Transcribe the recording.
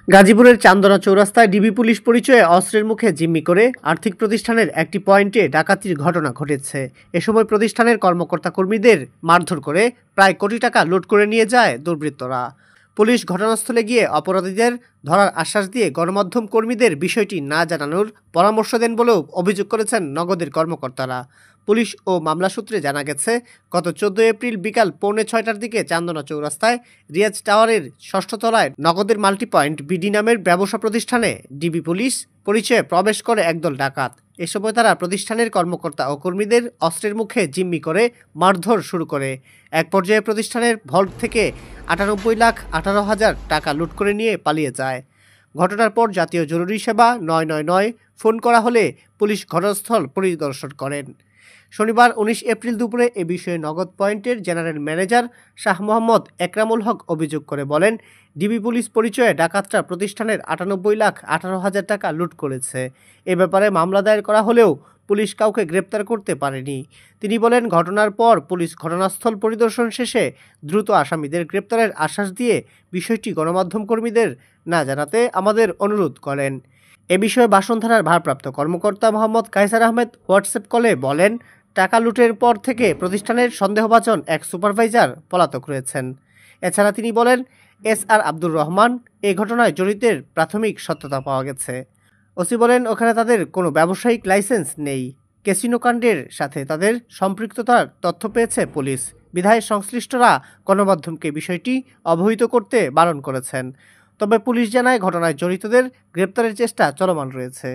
গাজীপুরের Chandna চৌরাস্তায় DB police পরিচয়ে অস্ত্রের মুখে জিম্মি করে আর্থিক প্রতিষ্ঠানের একটি পয়েন্টে ডাকাতির ঘটনা ঘটেছে। এ সময় প্রতিষ্ঠানের কর্মকর্তা কর্মীদের মারধর করে প্রায় কোটি টাকা লুট করে নিয়ে যায় দুর্বৃত্তরা। পুলিশ ঘটনাস্থলে গিয়ে অপরাধীদের ধরার আশ্বাস দিয়ে গণমাধ্যম কর্মীদের বিষয়টি না জানানোর পরামর্শ দেন বলেও অভিযোগ করেছেন নগদের কর্মকর্তারা। পুলিশ ও মামলা সূত্রে জানা গেছে, গত 14 এপ্রিল বিকাল 5:45টার দিকে চান্দনা চৌরাস্তায় রিয়াজ টাওয়ারের 6ষ্ঠ তলায় নগদের মাল্টি পয়েন্ট বিডি নামের ব্যবসা প্রতিষ্ঠানে ডিবি পুলিশ পরিচয়ে প্রবেশ করে একদল ডাকাত। এ সময় তারা প্রতিষ্ঠানের কর্মকর্তা ও কর্মীদের অস্ত্রের মুখে জিম্মি করে মারধর শুরু করে। এক পর্যায়ে প্রতিষ্ঠানের ভল্ট থেকে 98,18,000 টাকা লুট করে নিয়ে পালিয়ে যায়। ঘটনার পর জাতীয় জরুরি সেবা 999 ফোন করা হলে পুলিশ ঘটনাস্থল পরিদর্শন করেন। শনিবার 19 এপ্রিল দুপুরে এ বিষয়ে নগদ পয়েন্টের জেনারেল ম্যানেজার শাহ মোহাম্মদ একরামুল হক অভিযোগ করে বলেন, ডিবি পুলিশ পরিচয়ে ডাকাতরা প্রতিষ্ঠানের 98,18,000 টাকা লুট করেছে। এ ব্যাপারে মামলা দায়ের করা হলেও পুলিশ কাউকে গ্রেপ্তার করতে পারেনি। তিনি বলেন, ঘটনার পর পুলিশ ঘটনাস্থল পরিদর্শন শেষে দ্রুত আসামিদের গ্রেপ্তারের আশ্বাস দিয়ে বিষয়টি গণমাধ্যম কর্মীদের না জানাতে আমাদের অনুরোধ করেন। এ বিষয়ে বাসন থানার ভারপ্রাপ্ত কর্মকর্তা মোহাম্মদ কায়সার আহমেদ হোয়াটসঅ্যাপ কলে বলেন, টাকা লুটের পর থেকে প্রতিষ্ঠানের সন্দেহভাজন এক সুপারভাইজার পলাতক রয়েছেন। এছাড়া তিনি বলেন, SR আব্দুর রহমান এই ঘটনায় জড়িতের প্রাথমিক সত্যতা পাওয়া গেছে। ওসি বলেন, ওখানে তাদের কোনো ব্যবসায়িক লাইসেন্স নেই। ক্যাসিনো কাণ্ডের সাথে তাদের সম্পৃক্ততার তথ্য পেয়েছে পুলিশ। বিধায় সংশ্লিষ্টরা গণমাধ্যমকে বিষয়টি অবহিত করতে বারণ করেছেন। তবে পুলিশ জানায়, ঘটনায় জড়িতদের গ্রেপ্তারের চেষ্টা চলমান রয়েছে।